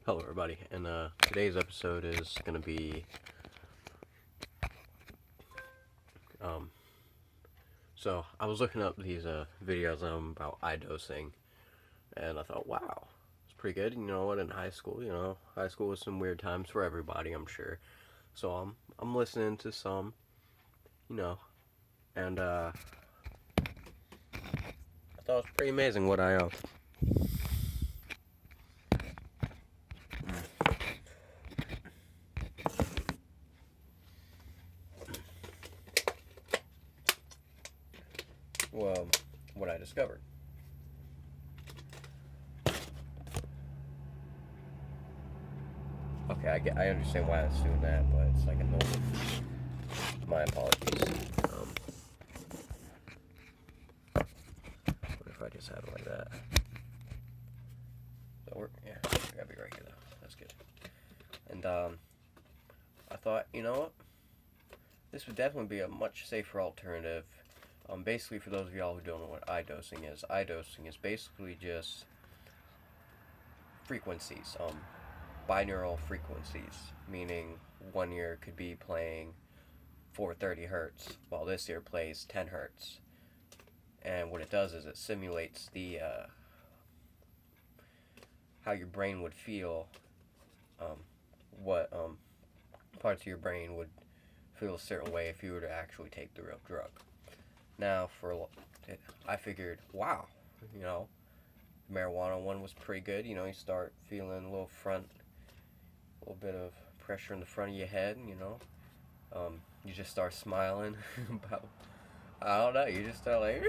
Hello, everybody, and today's episode is going to be. Um, so, I was looking up these videos about eye dosing, and I thought, wow, it's pretty good. You know what? In high school, high school was some weird times for everybody, I'm sure. So, I'm listening to some, you know, and I thought it was pretty amazing what well, what I discovered. Okay, I understand why it's doing that, but it's like annoying. My apologies. What if I just have it like that? That work? Yeah, I gotta be right here though. That's good. And I thought, you know what? This would definitely be a much safer alternative. Basically, for those of y'all who don't know what eye dosing is basically just frequencies, binaural frequencies, meaning one ear could be playing 430 hertz, while this ear plays 10 hertz. And what it does is it simulates the how your brain would feel, um, what parts of your brain would feel a certain way if you were to actually take the real drug. Now, I figured, wow, you know, the marijuana one was pretty good. You know, you start feeling a little bit of pressure in the front of your head. You just start smiling about, I don't know, you just start like,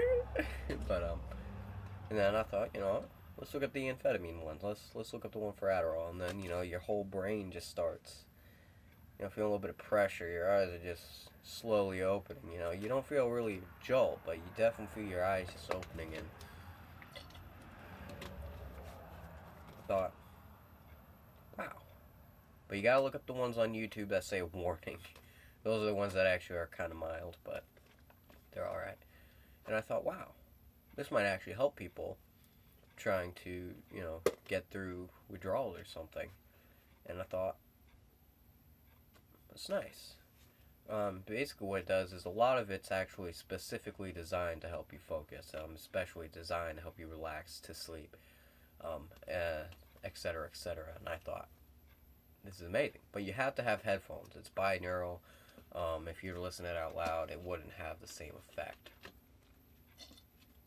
but and then I thought, let's look at the amphetamine ones. Let's look up the one for Adderall, and then your whole brain just starts, feeling a little bit of pressure. Your eyes are just slowly opening. You don't feel really a jolt, but you definitely feel your eyes just opening. And thought, wow. But you gotta look up the ones on YouTube that say warning. Those are the ones that actually are kind of mild, but they're alright. And I thought, wow, this might actually help people trying to, get through withdrawal or something. And I thought, that's nice. Basically, what it does is a lot of it's actually specifically designed to help you focus, especially designed to help you relax to sleep, etc., etc. And I thought, this is amazing. But you have to have headphones. It's binaural. If you were to listen to it out loud, it wouldn't have the same effect.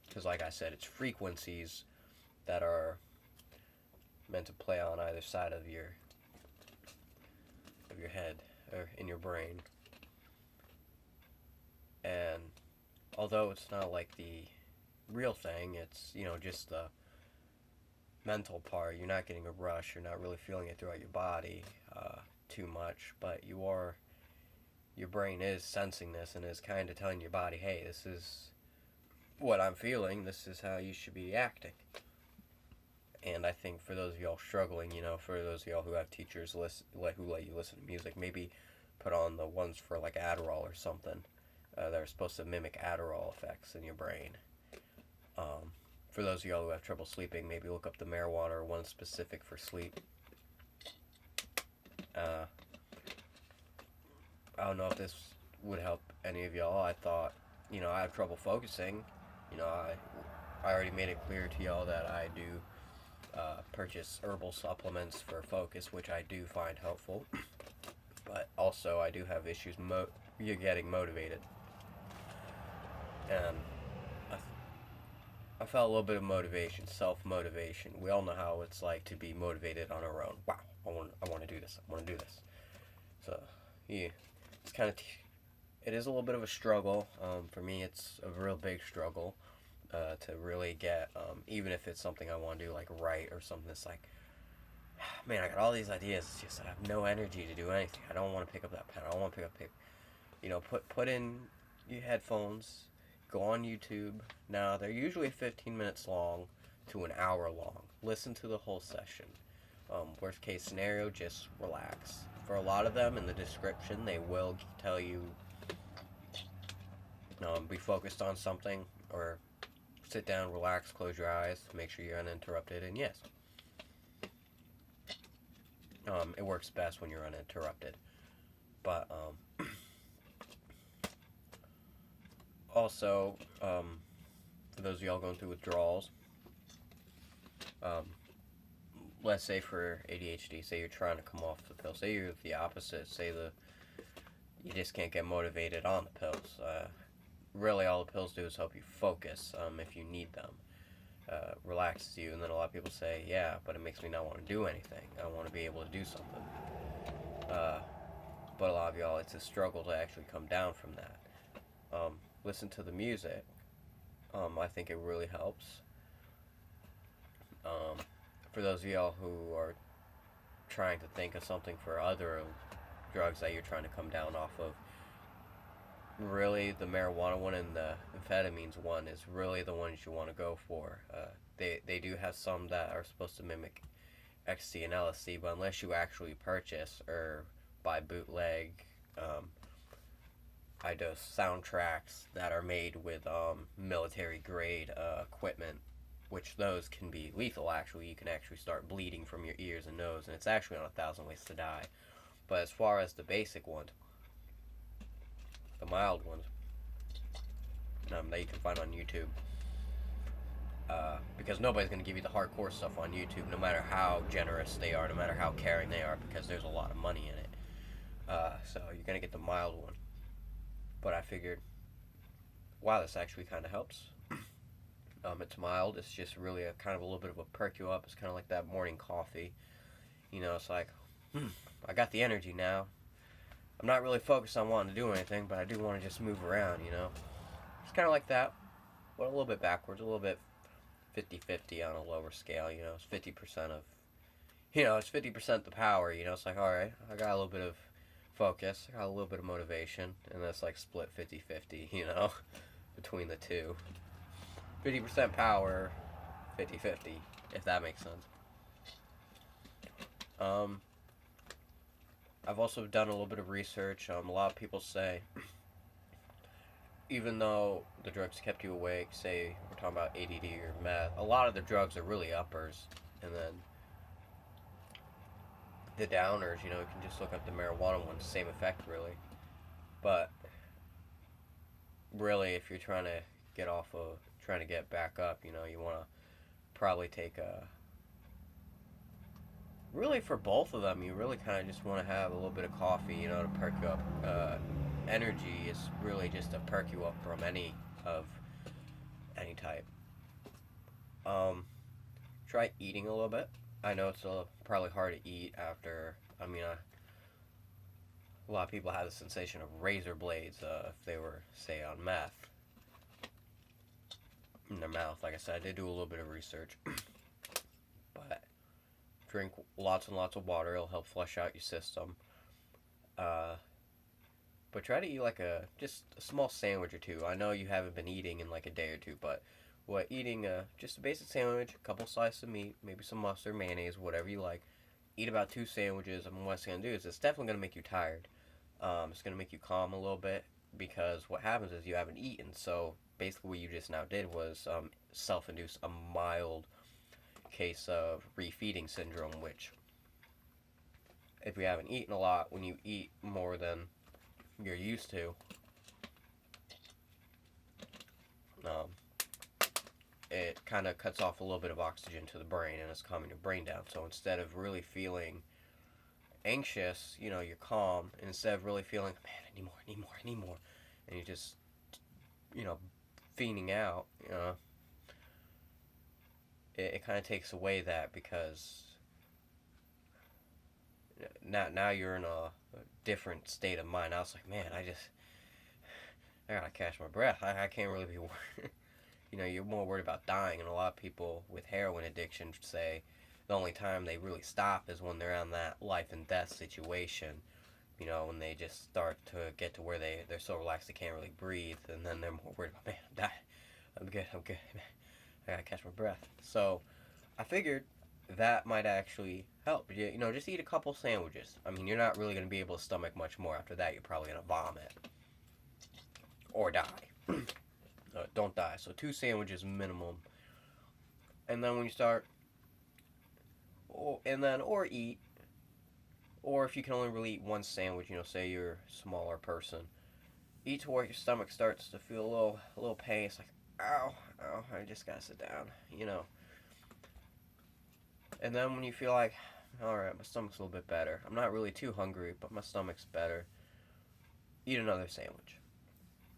Because, like I said, it's frequencies that are meant to play on either side of your head or in your brain. And although it's not like the real thing, it's just the mental part. You're not getting a rush. You're not really feeling it throughout your body too much, but your brain is sensing this and is kind of telling your body, hey, this is what I'm feeling. This is how you should be acting. And I think for those of y'all struggling, for those of y'all who have teachers who let you listen to music, maybe put on the ones for like Adderall or something that are supposed to mimic Adderall effects in your brain. For those of y'all who have trouble sleeping, maybe look up the marijuana or one specific for sleep. I don't know if this would help any of y'all. I thought, I have trouble focusing. I already made it clear to y'all that I do purchase herbal supplements for focus, which I do find helpful. But also, I do have issues you're getting motivated. And I felt a little bit of motivation, self-motivation. We all know how it's like to be motivated on our own. Wow, I want to do this. I want to do this. So, yeah, it's kind of, it is a little bit of a struggle. For me, it's a real big struggle to really get, even if it's something I want to do, like write or something. It's like, man, I got all these ideas. It's just I have no energy to do anything. I don't want to pick up that pen. I don't want to pick up paper. Put in your headphones. Go on YouTube. Now they're usually 15 minutes long to an hour long. Listen to the whole session. Worst case scenario, just relax. For a lot of them, in the description, they will tell you be focused on something or sit down, relax, close your eyes, make sure you're uninterrupted, and yes, It works best when you're uninterrupted. But also, for those of y'all going through withdrawals, um, let's say for ADHD, say you're trying to come off the pill. Say you're the opposite. Say you just can't get motivated on the pills. Really, all the pills do is help you focus if you need them. Relaxes you, and then a lot of people say, yeah, but it makes me not want to do anything. I want to be able to do something. But a lot of y'all, it's a struggle to actually come down from that. Listen to the music. I think it really helps. For those of y'all who are trying to think of something for other drugs that you're trying to come down off of, really the marijuana one and the amphetamines one is really the ones you want to go for. They do have some that are supposed to mimic ecstasy and LSD, but unless you actually purchase or buy bootleg iDose soundtracks that are made with military grade equipment, which those can be lethal. Actually, you can actually start bleeding from your ears and nose, and it's actually on 1,000 Ways to Die. But as far as the basic ones, the mild ones that you can find on YouTube, because nobody's going to give you the hardcore stuff on YouTube, no matter how generous they are, no matter how caring they are, because there's a lot of money in it. So you're going to get the mild one. But I figured, wow, this actually kind of helps. It's mild. It's just really a kind of a little bit of a perk you up. It's kind of like that morning coffee. You know, it's like, I got the energy now. I'm not really focused on wanting to do anything, but I do want to just move around, you know. It's kind of like that, but a little bit backwards, a little bit 50-50 on a lower scale, you know. It's 50% of, it's 50% the power, you know. It's like, all right, I got a little bit of focus, I got a little bit of motivation, and that's like split 50-50, you know, between the two. 50% power, 50-50, if that makes sense. I've also done a little bit of research. A lot of people say, even though the drugs kept you awake, say we're talking about ADD or meth, a lot of the drugs are really uppers, and then the downers, you know, you can just look up the marijuana ones, same effect really. But really, if you're trying to get back up, you know, you want to probably take really for both of them, you really kind of just want to have a little bit of coffee, you know, to perk you up. Energy is really just to perk you up from any type. Try eating a little bit. I know it's probably hard to eat after. I mean, a lot of people have the sensation of razor blades if they were, say, on meth in their mouth. Like I said, I did do a little bit of research, but drink lots and lots of water. It'll help flush out your system. But try to eat like just a small sandwich or two. I know you haven't been eating in like a day or two, but eating just a basic sandwich, a couple slices of meat, maybe some mustard, mayonnaise, whatever you like. Eat about 2 sandwiches, and what it's gonna do is it's definitely gonna make you tired. It's gonna make you calm a little bit because what happens is you haven't eaten. So basically, what you just now did was self-induce a mild case of refeeding syndrome, which if you haven't eaten a lot, when you eat more than you're used to, it kind of cuts off a little bit of oxygen to the brain, and it's calming your brain down. So instead of really feeling anxious, you know, you're calm, and instead of really feeling, man, I need more, and you just, you know, fiending out, you know, it kind of takes away that, because now you're in a different state of mind. I was like, man, I gotta catch my breath. I can't really be worried. You know, you're more worried about dying, and a lot of people with heroin addiction say the only time they really stop is when they're in that life and death situation. You know, when they just start to get to where they're so relaxed they can't really breathe, and then they're more worried about, man, I'm dying. I'm good. I gotta catch my breath. So I figured that might actually help. You know, just eat a couple sandwiches. I mean, you're not really going to be able to stomach much more after that. You're probably going to vomit or die. Don't die. So 2 sandwiches minimum. And then when you start, or eat, Or if you can only really eat one sandwich, say you're a smaller person, eat to where your stomach starts to feel a little pain. It's like, ow, ow, I just gotta sit down, And then when you feel like, all right, my stomach's a little bit better. I'm not really too hungry, but my stomach's better. Eat another sandwich.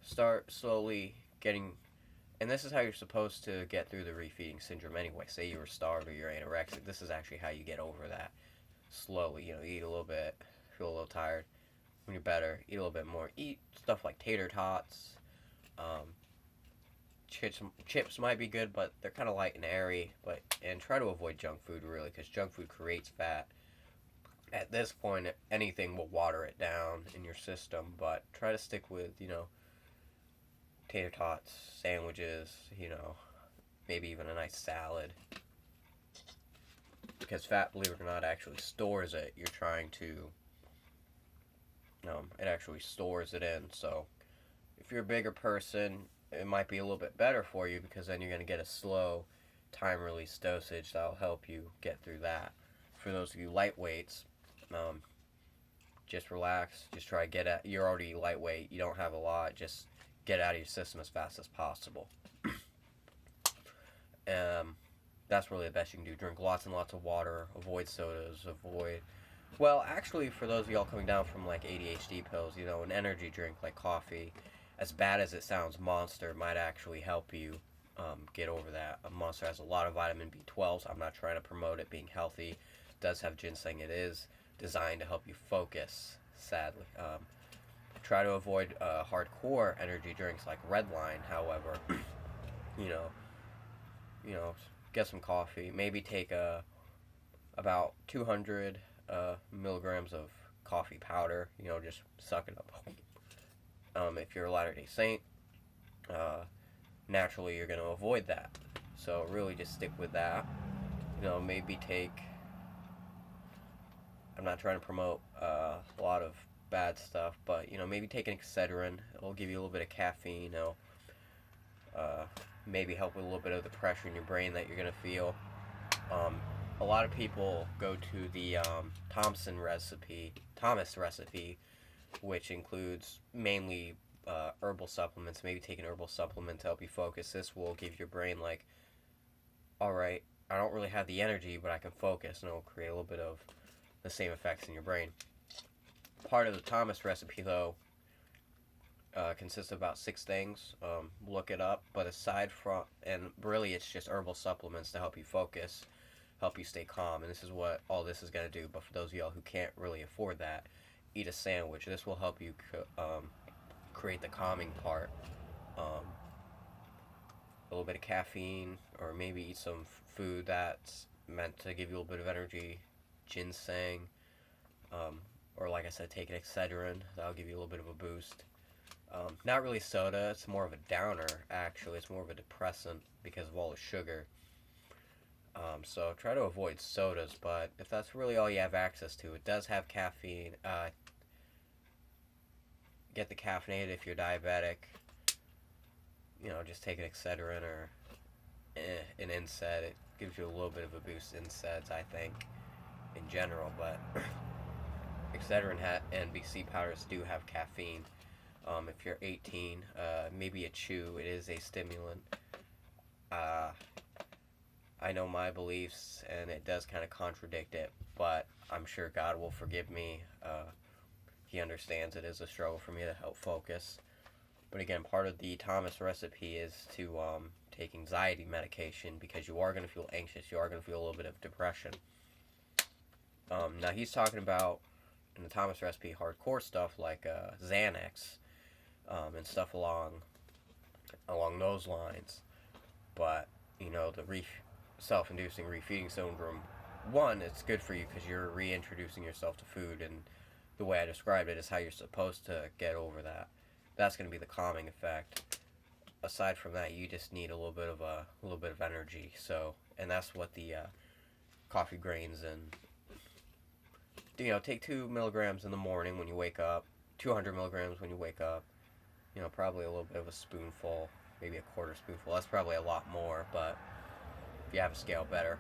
Start slowly getting, and this is how you're supposed to get through the refeeding syndrome anyway. Say you were starved or you're anorexic. This is actually how you get over that slowly. Eat a little bit, feel a little tired. When you're better, eat a little bit more. Eat stuff like tater tots. Um, chips might be good, but they're kind of light and airy. And try to avoid junk food really, because junk food creates fat. At this point, anything will water it down in your system. But try to stick with tater tots, sandwiches. Maybe even a nice salad. Because fat, believe it or not, actually stores it. You're trying to it actually stores it in. So if you're a bigger person, it might be a little bit better for you, because then you're going to get a slow time release dosage that'll help you get through that. For those of you lightweights, just relax. Just try to get at. You're already lightweight. You don't have a lot. Just get out of your system as fast as possible. That's really the best you can do. Drink lots and lots of water. Avoid sodas. Well, actually, for those of y'all coming down from like ADHD pills, an energy drink like coffee, as bad as it sounds, Monster might actually help you get over that. Monster has a lot of vitamin B12. I'm not trying to promote it being healthy. It does have ginseng. It is designed to help you focus, sadly. Try to avoid hardcore energy drinks like Redline, however. you know, get some coffee. Maybe take about 200 milligrams of coffee powder. Just suck it up. If you're a Latter-day Saint, naturally you're going to avoid that. So really just stick with that. Maybe take... I'm not trying to promote a lot of bad stuff, but, maybe take an Excedrin. It'll give you a little bit of caffeine. It'll maybe help with a little bit of the pressure in your brain that you're going to feel. A lot of people go to the Thomas recipe, which includes mainly herbal supplements. Maybe take an herbal supplement to help you focus. This will give your brain like, all right, I don't really have the energy, but I can focus, and it'll create a little bit of the same effects in your brain. Part of the Thomas recipe, though, consists of about 6 things. Look it up, but aside from, and really it's just herbal supplements to help you focus, help you stay calm, and this is what all this is going to do. But for those of y'all who can't really afford that, eat a sandwich. This will help you create the calming part. A little bit of caffeine, or maybe eat some food that's meant to give you a little bit of energy. Ginseng, or like I said, take an Excedrin. That'll give you a little bit of a boost. Not really soda. It's more of a downer, actually. It's more of a depressant because of all the sugar. So try to avoid sodas, but if that's really all you have access to, it does have caffeine. Get the caffeinated if you're diabetic. Just take an Excedrin or an NSAID. It gives you a little bit of a boost. NSAIDs, I think, in general, but Excedrin and BC powders do have caffeine. If you're 18, maybe a chew. It is a stimulant. I know my beliefs, and it does kind of contradict it, but I'm sure God will forgive me. He understands it is a struggle for me to help focus. But again, part of the Thomas recipe is to take anxiety medication, because you are going to feel anxious. You are going to feel a little bit of depression. Now he's talking about, in the Thomas recipe, hardcore stuff like Xanax and stuff along those lines. But the self-inducing refeeding syndrome, one, it's good for you because you're reintroducing yourself to food, and the way I described it is how you're supposed to get over that. That's going to be the calming effect. Aside from that, you just need a little bit of energy. So, and that's what the coffee grains and take 2 milligrams in the morning when you wake up, 200 milligrams when you wake up. Probably a little bit of a spoonful, maybe a quarter spoonful. That's probably a lot more, but if you have a scale, better.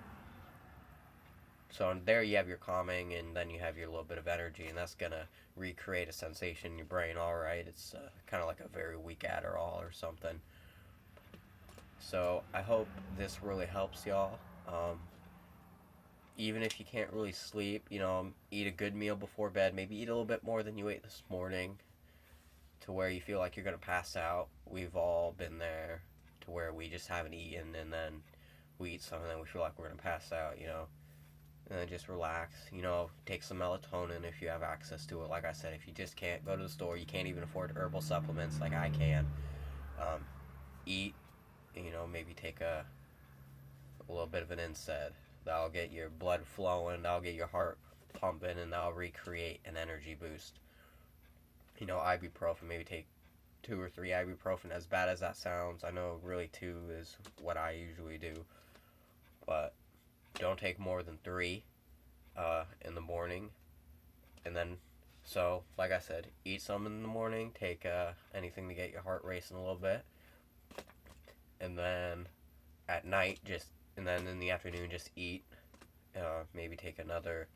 So there you have your calming, and then you have your little bit of energy, and that's gonna recreate a sensation in your brain. All right, it's kind of like a very weak Adderall or something. So I hope this really helps y'all. Even if you can't really sleep, eat a good meal before bed. Maybe eat a little bit more than you ate this morning, to where you feel like you're gonna pass out. We've all been there, to where we just haven't eaten, and then we eat something and we feel like we're gonna pass out. And then just relax. Take some melatonin if you have access to it. Like I said, if you just can't go to the store, you can't even afford herbal supplements like I can. Um, Eat. Maybe take a little bit of an NSAID. That'll get your blood flowing. That'll get your heart pumping, and that'll recreate an energy boost. Ibuprofen. Maybe take 2 or 3 ibuprofen. As bad as that sounds, I know really 2 is what I usually do, but don't take more than 3 in the morning. And then, so like I said, eat some in the morning. Take anything to get your heart racing a little bit, and then at night, and then in the afternoon, just eat. Maybe take another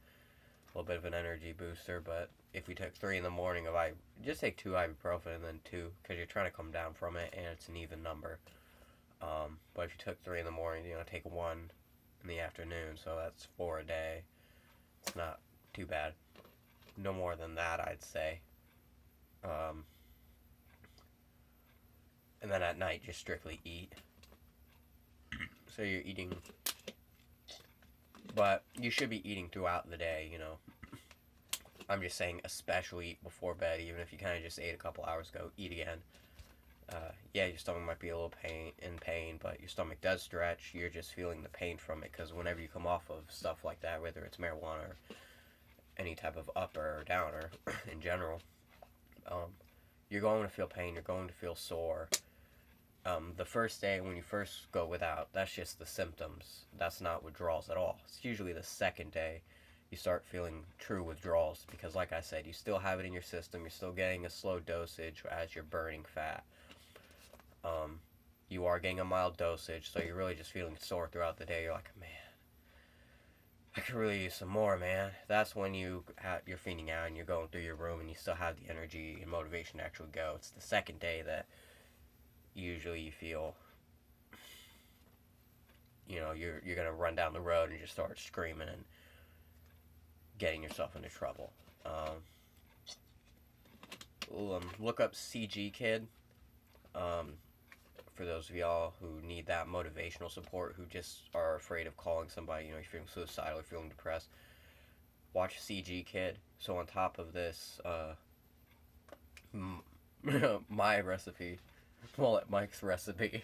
little bit of an energy booster. But if we took 3 in the morning just take 2 ibuprofen and then 2, because you're trying to come down from it, and it's an even number. But if you took 3 in the morning, take 1 in the afternoon, so that's 4 a day. It's not too bad. No more than that, I'd say. And then at night, just strictly eat. So you're eating, but you should be eating throughout the day. I'm just saying, especially eat before bed. Even if you kind of just ate a couple hours ago, eat again. Yeah, your stomach might be a little in pain, but your stomach does stretch. You're just feeling the pain from it, because whenever you come off of stuff like that, whether it's marijuana or any type of upper or downer in general, you're going to feel pain. You're going to feel sore. The first day when you first go without, that's just the symptoms. That's not withdrawals at all. It's usually the second day you start feeling true withdrawals, because like I said, you still have it in your system. You're still getting a slow dosage as you're burning fat. You are getting a mild dosage, so you're really just feeling sore throughout the day. You're like, man, I could really use some more, man. That's when you're feeding out and you're going through your room and you still have the energy and motivation to actually go. It's the second day that usually you feel, you're gonna run down the road and just start screaming and getting yourself into trouble. Look up CG Kid. For those of y'all who need that motivational support, who just are afraid of calling somebody, you're feeling suicidal or feeling depressed, watch CG Kid. So on top of this, my recipe, Mike's recipe,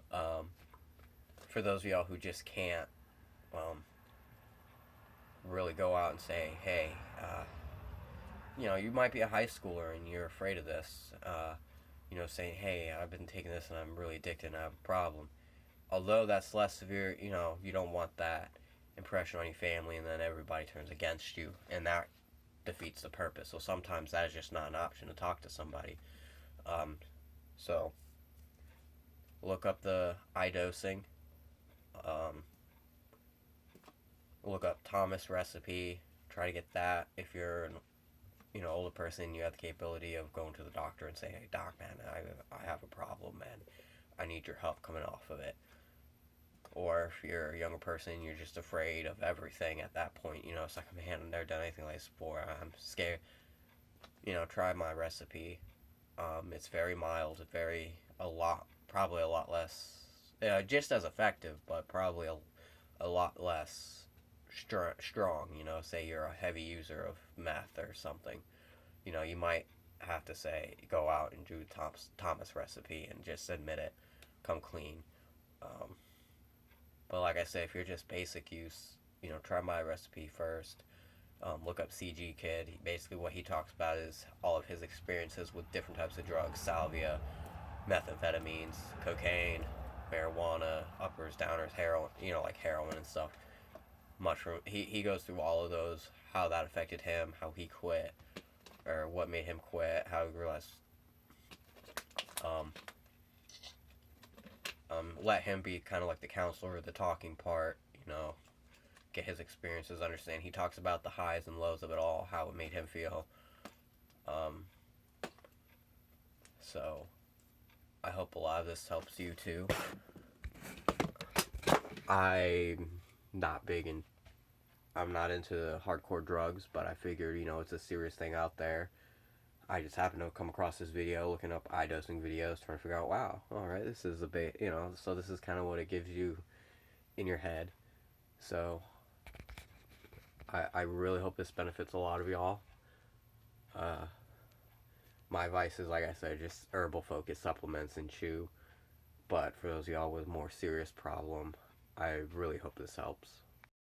for those of y'all who just can't really go out and say, hey, you might be a high schooler and you're afraid of this, saying, hey, I've been taking this and I'm really addicted and I have a problem. Although that's less severe, you don't want that impression on your family, and then everybody turns against you, and that defeats the purpose. So sometimes that is just not an option, to talk to somebody. So look up the iDosing. Look up Thomas recipe. Try to get that. If you're an older person, you have the capability of going to the doctor and saying, hey, doc, man, I have a problem, man. I need your help coming off of it. Or if you're a younger person, you're just afraid of everything at that point. It's like, man, I've never done anything like this before. I'm scared. Try my recipe. It's very mild, probably a lot less, just as effective, but probably a lot less strong. Say you're a heavy user of meth or something. You might have to go out and do Thomas recipe and just admit it, come clean. But like I say, if you're just basic use, try my recipe first. Look up CG Kid. Basically what he talks about is all of his experiences with different types of drugs: salvia, methamphetamines, cocaine, marijuana, uppers, downers, heroin, like heroin and stuff. Mushroom. He goes through all of those, how that affected him, how he quit, or what made him quit, how he realized, let him be kind of like the counselor, the talking part, get his experiences, understand. He talks about the highs and lows of it all, how it made him feel. Um, so I hope a lot of this helps you too. I'm not big in I'm not into hardcore drugs, but I figured, it's a serious thing out there. I just happened to come across this video, looking up eye dosing videos, trying to figure out, wow, all right, this is a bit, so this is kind of what it gives you in your head. So I really hope this benefits a lot of y'all. My advice is, like I said, just herbal focused supplements and chew. But for those of y'all with more serious problem, I really hope this helps.